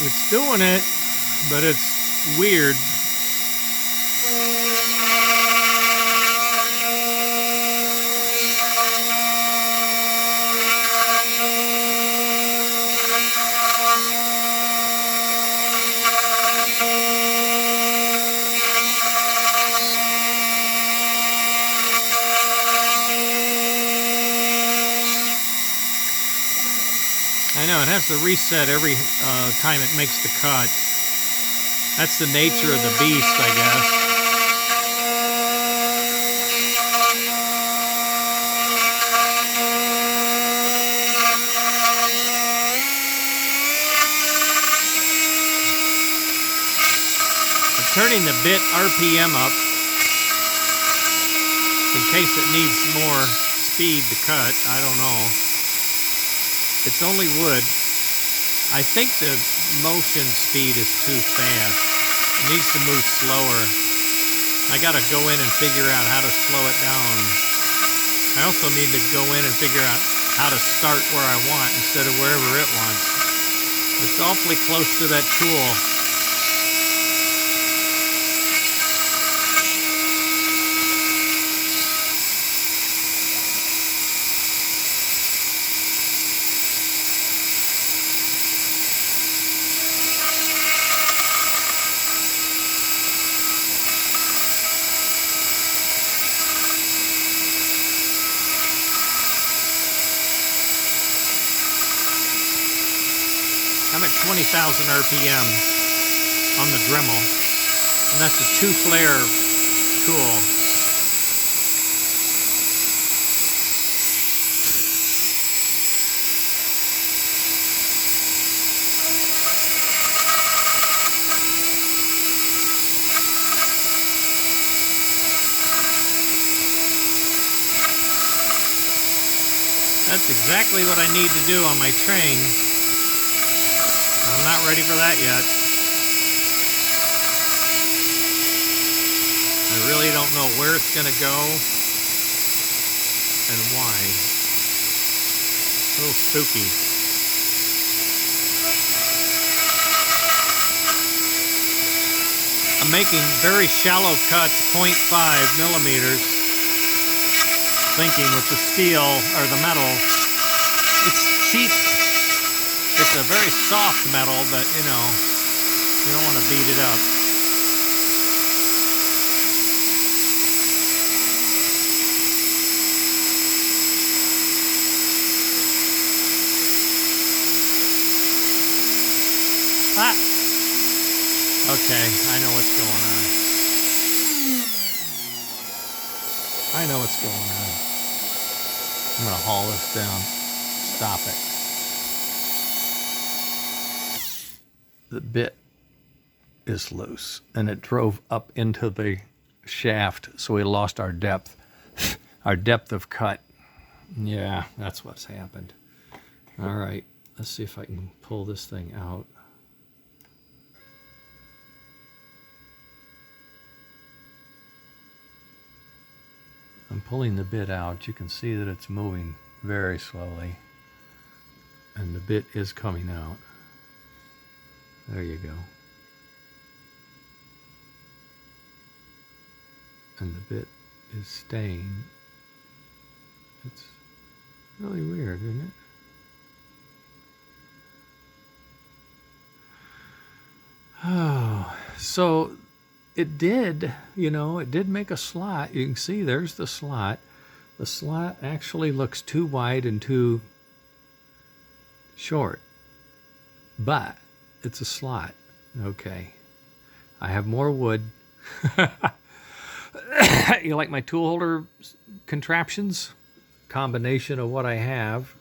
It's doing it, but it's weird. I know, it has to reset every time it makes the cut. That's the nature of the beast, I guess. I'm turning the bit RPM up in case it needs more speed to cut. I don't know. It's only wood. I think the motion speed is too fast. It needs to move slower. I gotta go in and figure out how to slow it down. I also need to go in and figure out how to start where I want instead of wherever it wants. It's awfully close to that tool. I'm at 20,000 RPM on the Dremel, and that's a 2-flare tool. That's exactly what I need to do on my train. I'm not ready for that yet. I really don't know where it's going to go and why. A little spooky. I'm making very shallow cuts, 0.5 millimeters, thinking with the steel or the metal. It's cheap. It's a very soft metal, but you know, you don't want to beat it up. Ah! Okay, I know what's going on. I know what's going on. I'm going to haul this down. Stop it. The bit is loose and it drove up into the shaft, so we lost our depth of cut. Yeah, that's what's happened. All right, let's see if I can pull this thing out. I'm pulling the bit out. You can see that it's moving very slowly, and the bit is coming out. There you go. And the bit is staying. It's really weird, isn't it? Oh, so it did, you know, it did make a slot. You can see there's the slot. The slot actually looks too wide and too short, but it's a slot. Okay. I have more wood. You like my tool holder contraptions? Combination of what I have.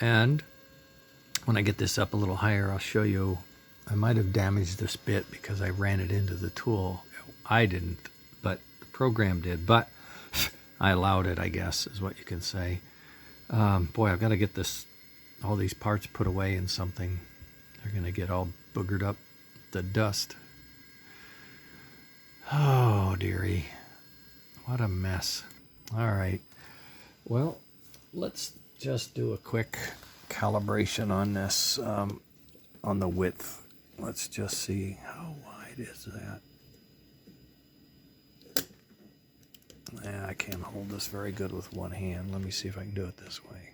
And when I get this up a little higher, I'll show you. I might have damaged this bit because I ran it into the tool. I didn't, but the program did. But I allowed it, I guess, is what you can say. Boy, I've got to get all these parts put away in something. They're going to get all boogered up, the dust. Oh, dearie. What a mess. All right. Well, let's just do a quick calibration on this. on the width. Let's just see how wide is that. I can't hold this very good with one hand. Let me see if I can do it this way.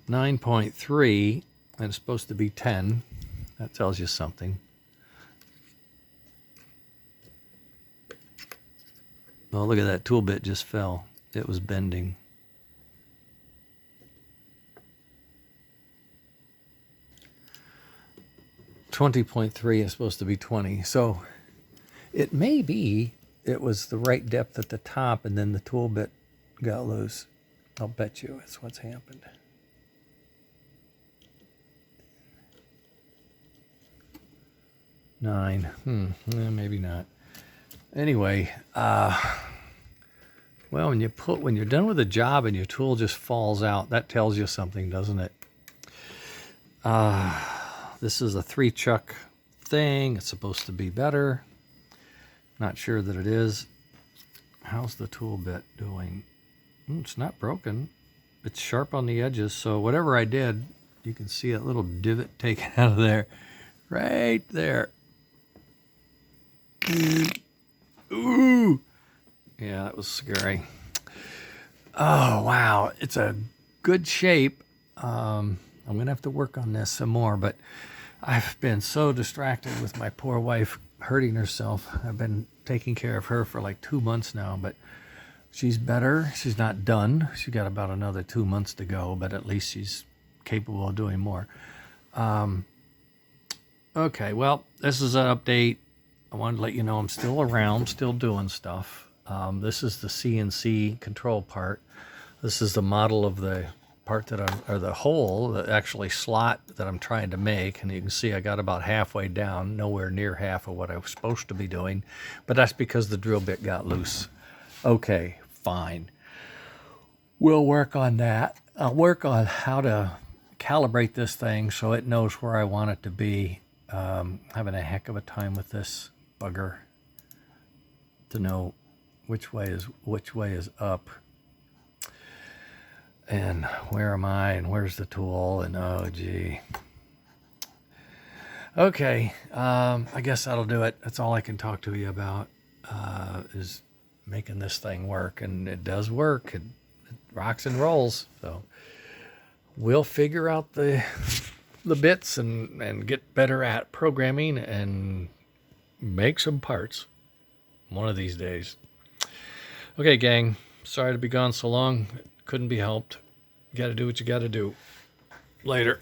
9.3, and it's supposed to be 10. That tells you something. Oh, look at that tool bit just fell. It was bending. .3 is supposed to be 20. So it may be it was the right depth at the top and then the tool bit got loose. I'll bet you it's what's happened. Nine. Maybe not. Anyway, well, when you're done with a job and your tool just falls out, that tells you something, doesn't it? This is a 3-chuck thing. It's supposed to be better. Not sure that it is. How's the tool bit doing? It's not broken. It's sharp on the edges, so whatever I did, you can see a little divot taken out of there. Right there. Ooh. Yeah, that was scary. Oh, wow. It's a good shape. I'm going to have to work on this some more, but I've been so distracted with my poor wife hurting herself. I've been taking care of her for like 2 months now, but she's better. She's not done. She's got about another 2 months to go, but at least she's capable of doing more. Okay, well, this is an update. I wanted to let you know I'm still around, still doing stuff. This is the CNC control part. This is the model of the part that or the hole, the actually slot that I'm trying to make. And you can see I got about halfway down, nowhere near half of what I was supposed to be doing. But that's because the drill bit got loose. Okay, fine. We'll work on that. I'll work on how to calibrate this thing so it knows where I want it to be. Having a heck of a time with this bugger to know which way is up and where am I and where's the tool and oh gee. Okay, I guess that'll do it. That's all I can talk to you about is making this thing work, and it does work. It rocks and rolls. So we'll figure out the bits and get better at programming and make some parts one of these days. Okay, gang. Sorry to be gone so long. Couldn't be helped. You got to do what you got to do. Later.